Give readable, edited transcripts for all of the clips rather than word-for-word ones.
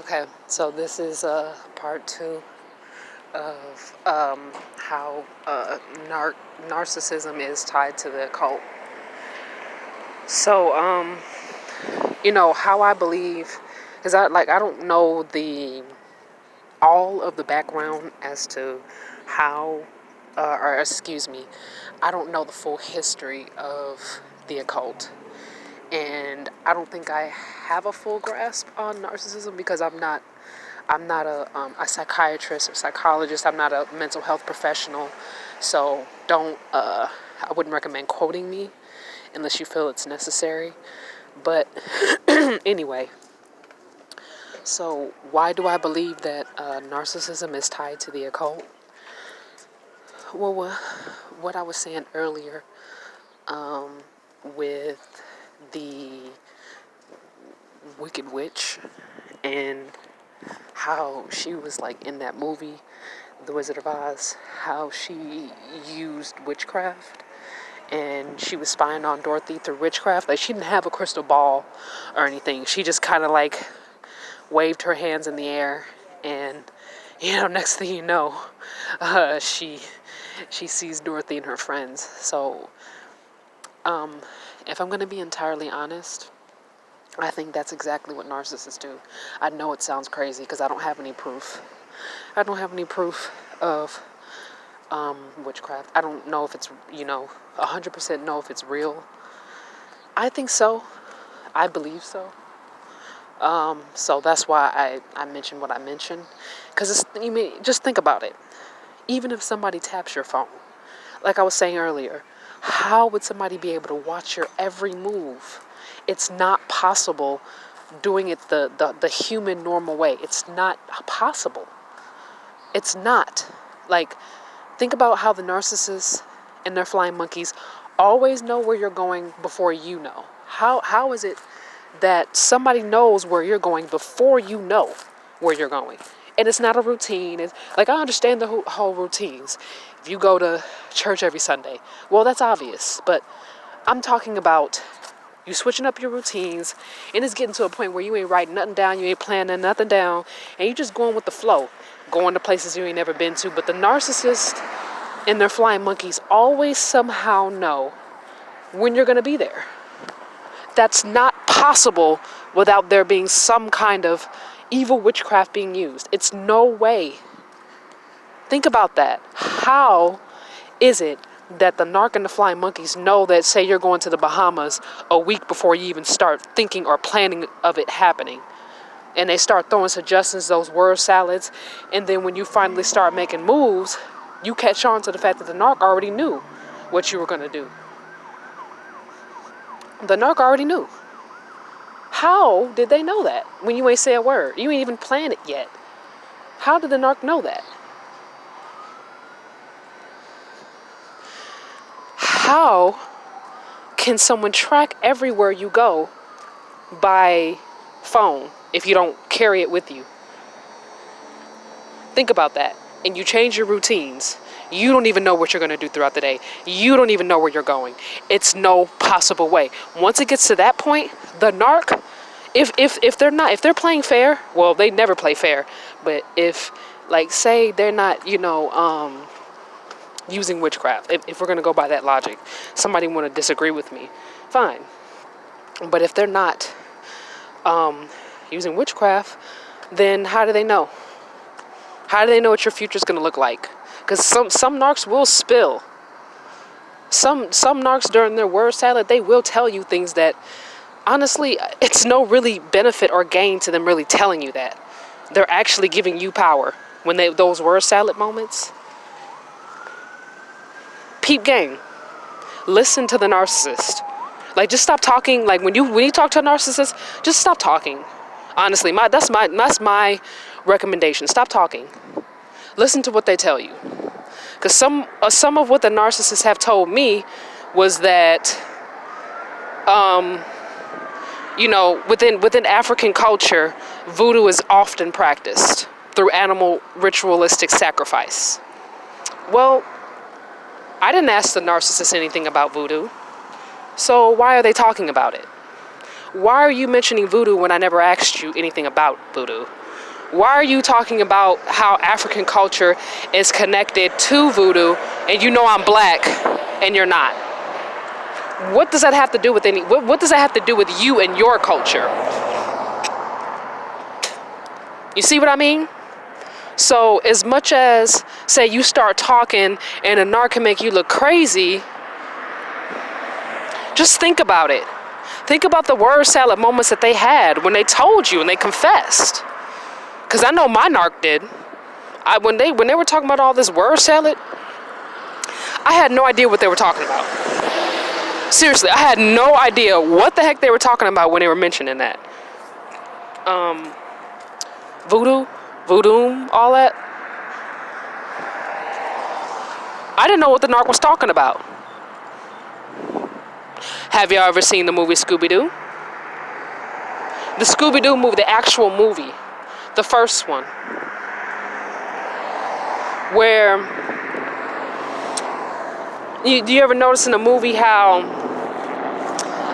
Okay, so this is part two of how narcissism is tied to the occult. So, how I believe is I don't know all of the background as to how, or excuse me, I don't know the full history of the occult. And I don't think I have a full grasp on narcissism because I'm not a psychiatrist or psychologist. I'm not a mental health professional, so I wouldn't recommend quoting me unless you feel it's necessary. But anyway, so why do I believe that narcissism is tied to the occult? Well, what I was saying earlier, with the Wicked Witch and how she was like in that movie, The Wizard of Oz, how she used witchcraft and she was spying on Dorothy through witchcraft. Like, she didn't have a crystal ball or anything. She just kind of like waved her hands in the air, and next thing you know, she sees Dorothy and her friends. So, if I'm going to be entirely honest, I think that's exactly what narcissists do. I know it sounds crazy because I don't have any proof. I don't have any proof of witchcraft. I don't know if it's, 100% know if it's real. I think so. I believe so. So that's why I mentioned what I mentioned. Because just think about it. Even if somebody taps your phone, like I was saying earlier, how would somebody be able to watch your every move? It's not possible doing it the human normal way. It's not possible. It's not. Like, think about how the narcissists and their flying monkeys always know where you're going before you know. How is it that somebody knows where you're going before you know where you're going? And it's not a routine. It's like, I understand the whole routines. If you go to church every Sunday, well, that's obvious. But I'm talking about you switching up your routines, and it's getting to a point where you ain't writing nothing down, you ain't planning nothing down, and you just going with the flow, going to places you ain't never been to. But the narcissist and their flying monkeys always somehow know when you're going to be there. That's not possible without there being some kind of evil witchcraft being used. It's no way. Think about that. How is it that the narc and the flying monkeys know that, say you're going to the Bahamas a week before you even start thinking or planning of it happening? And they start throwing suggestions, those word salads. And then when you finally start making moves, you catch on to the fact that the narc already knew what you were going to do. The narc already knew. How did they know that when you ain't say a word? You ain't even planned it yet. How did the narc know that? How can someone track everywhere you go by phone if you don't carry it with you? Think about that. And you change your routines. You don't even know what you're going to do throughout the day. You don't even know where you're going. It's no possible way. Once it gets to that point, the narc, if they're playing fair, well, they never play fair. But if, like, say they're not, using witchcraft, if we're going to go by that logic, somebody want to disagree with me, fine. But if they're not using witchcraft, then how do they know? How do they know what your future's going to look like? Because some narcs will spill. Some narcs during their word salad, they will tell you things that, honestly, it's no really benefit or gain to them really telling you that. They're actually giving you power when those word salad moments. Peep game. Listen to the narcissist. Like, just stop talking. Like, when you talk to a narcissist, just stop talking. Honestly, that's my recommendation. Stop talking. Listen to what they tell you. Because some of what the narcissists have told me was that, within African culture, voodoo is often practiced through animal ritualistic sacrifice. Well, I didn't ask the narcissist anything about voodoo. So why are they talking about it? Why are you mentioning voodoo when I never asked you anything about voodoo? Why are you talking about how African culture is connected to voodoo and you know I'm black and you're not? What does that have to do with what does that have to do with you and your culture? You see what I mean? So as much as, say, you start talking and a narc can make you look crazy, just think about it. Think about the word salad moments that they had when they told you and they confessed. Because I know my narc did. When they were talking about all this word salad, I had no idea what they were talking about. Seriously, I had no idea what the heck they were talking about when they were mentioning that. Voodoo, all that. I didn't know what the narc was talking about. Have y'all ever seen the movie Scooby-Doo? The Scooby-Doo movie, the actual movie. The first one. Where, do you ever notice in the movie how,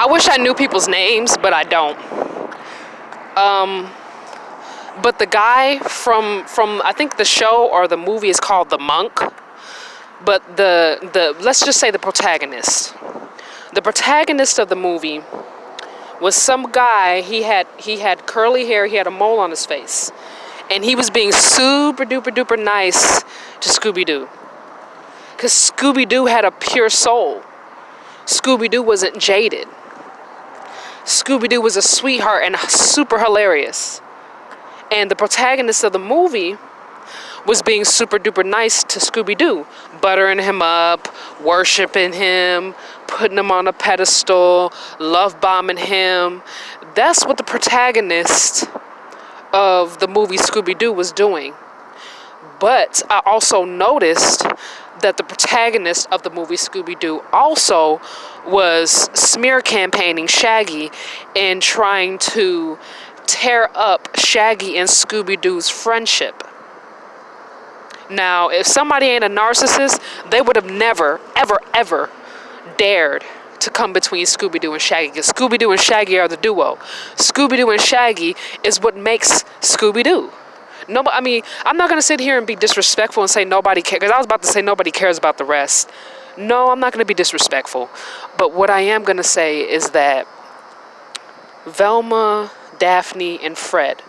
I wish I knew people's names, but I don't. But the guy from I think the show or the movie is called The Monk. But the let's just say the protagonist. The protagonist of the movie was some guy. He had curly hair. He had a mole on his face, and he was being super duper duper nice to Scooby-Doo. Because Scooby-Doo had a pure soul. Scooby-Doo wasn't jaded. Scooby-Doo was a sweetheart and super hilarious. And the protagonist of the movie was being super duper nice to Scooby-Doo, buttering him up, worshiping him, putting him on a pedestal, love bombing him. That's what the protagonist of the movie Scooby-Doo was doing. But I also noticed that the protagonist of the movie Scooby-Doo also was smear campaigning Shaggy and trying to tear up Shaggy and Scooby-Doo's friendship. Now, if somebody ain't a narcissist, they would have never, ever, ever dared to come between Scooby-Doo and Shaggy. Because Scooby-Doo and Shaggy are the duo. Scooby-Doo and Shaggy is what makes Scooby-Doo. Nobody, I mean, I'm not going to sit here and be disrespectful and say nobody cares. Because I was about to say nobody cares about the rest. No, I'm not going to be disrespectful. But what I am going to say is that Velma, Daphne, and Fred,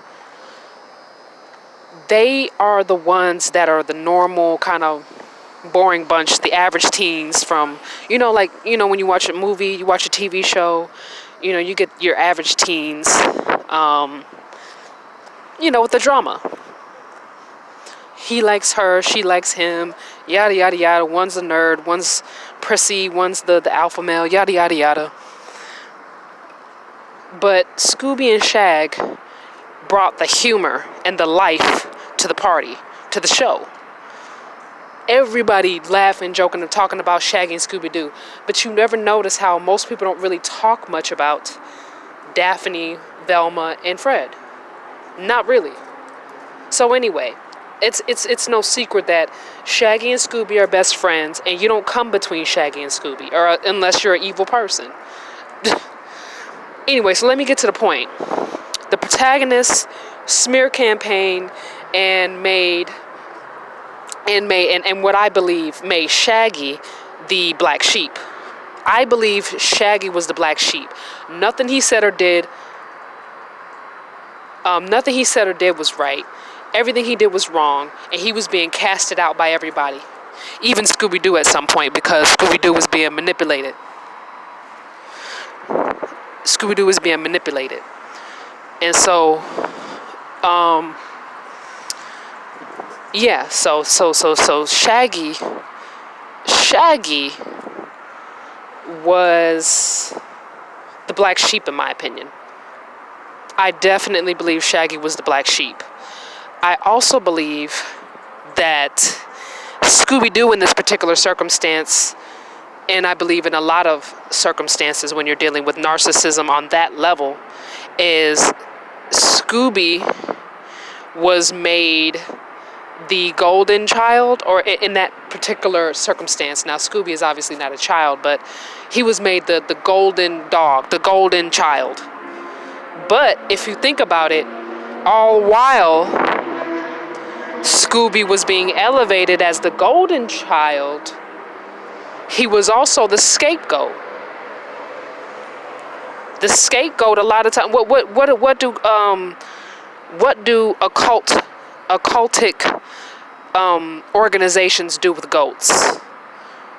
they are the ones that are the normal kind of boring bunch, the average teens from, when you watch a movie, you watch a TV show, you get your average teens, with the drama. He likes her, she likes him, yada, yada, yada. One's a nerd, one's prissy, one's the alpha male, yada, yada, yada. But Scooby and Shag brought the humor and the life to the party, to the show. Everybody laughing, joking, and talking about Shaggy and Scooby-Doo. But you never notice how most people don't really talk much about Daphne, Velma, and Fred. Not really. So anyway, it's no secret that Shaggy and Scooby are best friends, and you don't come between Shaggy and Scooby, or unless you're an evil person. Anyway, so let me get to the point. The protagonist smear campaign and what I believe made Shaggy the black sheep. I believe Shaggy was the black sheep. Nothing he said or did was right. Everything he did was wrong, and he was being casted out by everybody. Even Scooby-Doo at some point, because Scooby-Doo was being manipulated. Scooby-Doo was being manipulated. And so, so Shaggy was the black sheep, in my opinion. I definitely believe Shaggy was the black sheep. I also believe that Scooby-Doo in this particular circumstance, and I believe in a lot of circumstances when you're dealing with narcissism on that level, is Scooby was made the golden child, or in that particular circumstance. Now, Scooby is obviously not a child, but he was made the golden dog, the golden child. But if you think about it, all while Scooby was being elevated as the golden child, he was also the scapegoat. The scapegoat, a lot of time, what do occultic organizations do with goats?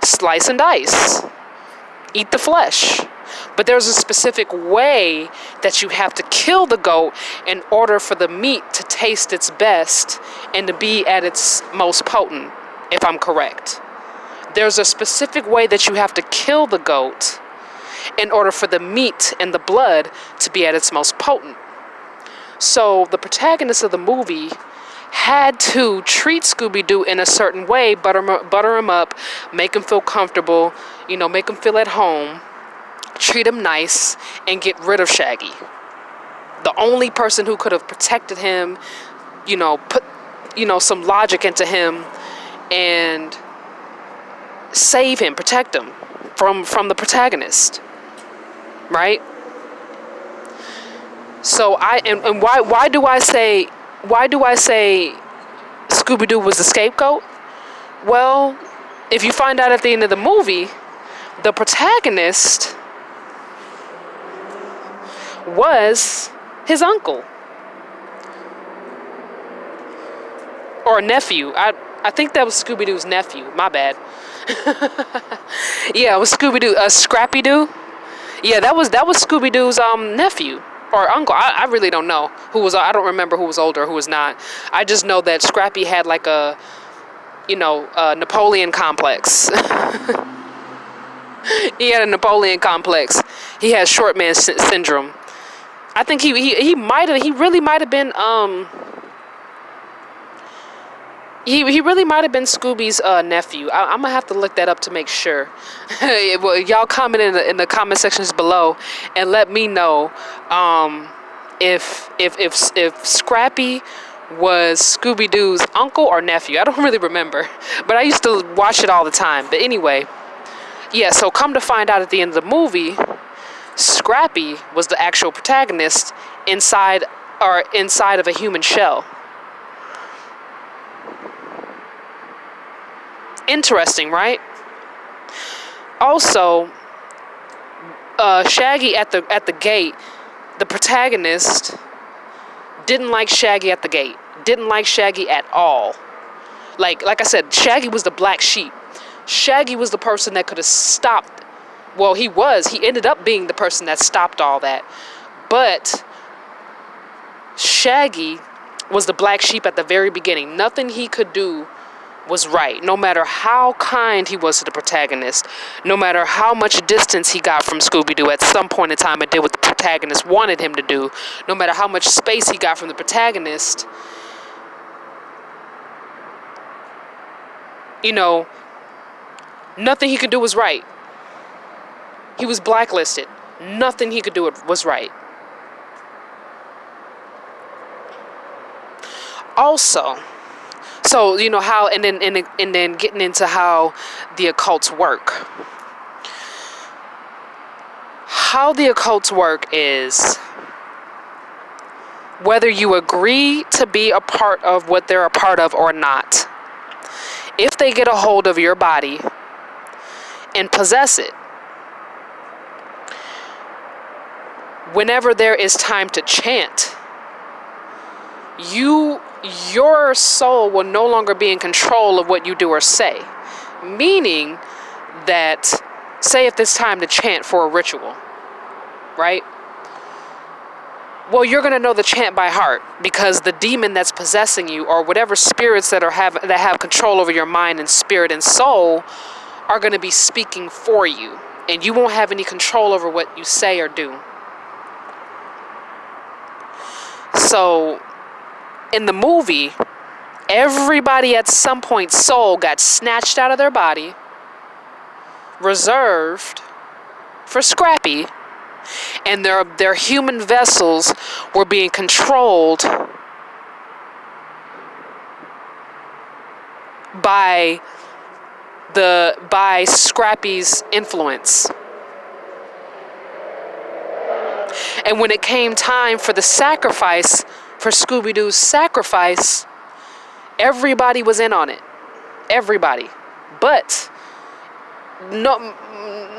Slice and dice, eat the flesh. But there's a specific way that you have to kill the goat in order for the meat to taste its best and to be at its most potent, if I'm correct. There's a specific way that you have to kill the goat in order for the meat and the blood to be at its most potent. So the protagonist of the movie had to treat Scooby-Doo in a certain way, butter him up, make him feel comfortable, make him feel at home, treat him nice, and get rid of Shaggy. The only person who could have protected him, put, some logic into him and save him, protect him from the protagonist, right? So why do I say Scooby-Doo was the scapegoat? Well, if you find out at the end of the movie, the protagonist was his uncle or nephew. I think that was Scooby-Doo's nephew. My bad. Yeah, it was Scooby-Doo. Scrappy-Doo. Yeah, that was Scooby-Doo's nephew or uncle. I really don't know who was. I don't remember who was older, who was not. I just know that Scrappy had like a Napoleon complex. He had a Napoleon complex. He had short man syndrome. I think he really might have been he really might have been Scooby's nephew. I'm gonna have to look that up to make sure. Well, y'all comment in the comment sections below and let me know if Scrappy was Scooby-Doo's uncle or nephew. I don't really remember, but I used to watch it all the time. But anyway, yeah. So come to find out at the end of the movie, Scrappy was the actual protagonist inside of a human shell. Interesting, right? Also, Shaggy at the gate, the protagonist didn't like Shaggy at the gate. Didn't like Shaggy at all. Like I said, Shaggy was the black sheep. Shaggy was the person that could have stopped. Well, he ended up being the person that stopped all that. But Shaggy was the black sheep at the very beginning. Nothing he could do was right. No matter how kind he was to the protagonist, no matter how much distance he got from Scooby-Doo at some point in time and did what the protagonist wanted him to do, no matter how much space he got from the protagonist, nothing he could do was right. He was blacklisted. Nothing he could do was right. Also, so how, and then getting into how the occults work. How the occults work is whether you agree to be a part of what they're a part of or not. If they get a hold of your body and possess it, whenever there is time to chant, your soul will no longer be in control of what you do or say. Meaning that, say if it's time to chant for a ritual, right? Well, you're going to know the chant by heart because the demon that's possessing you, or whatever spirits that have control over your mind and spirit and soul, are going to be speaking for you, and you won't have any control over what you say or do. So in the movie, everybody at some point soul got snatched out of their body, reserved for Scrappy, and their human vessels were being controlled by Scrappy's influence. And when it came time for the sacrifice, for Scooby-Doo's sacrifice, Everybody was in on it. Everybody. But no,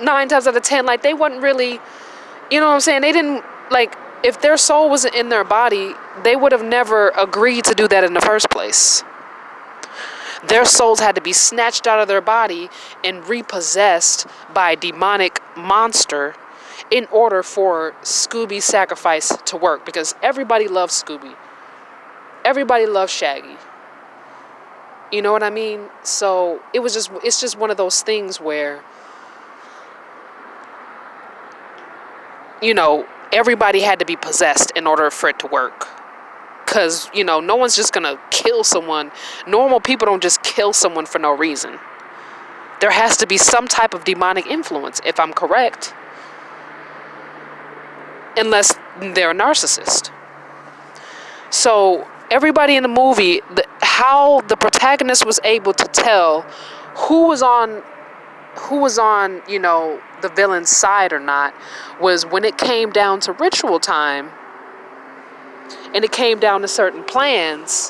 9 times out of 10, like, they wasn't really, you know what I'm saying? They didn't, like, if their soul wasn't in their body, they would have never agreed to do that in the first place. Their souls had to be snatched out of their body and repossessed by a demonic monster in order for Scooby's sacrifice to work, because everybody loves Scooby. Everybody loves Shaggy. You know what I mean? So it's just one of those things where, you know, everybody had to be possessed in order for it to work. Because, you know, no one's just going to kill someone. Normal people don't just kill someone for no reason. There has to be some type of demonic influence, if I'm correct. Unless they're a narcissist. So everybody in the movie, how the protagonist was able to tell who was on, you know, the villain's side or not, was when it came down to ritual time and it came down to certain plans,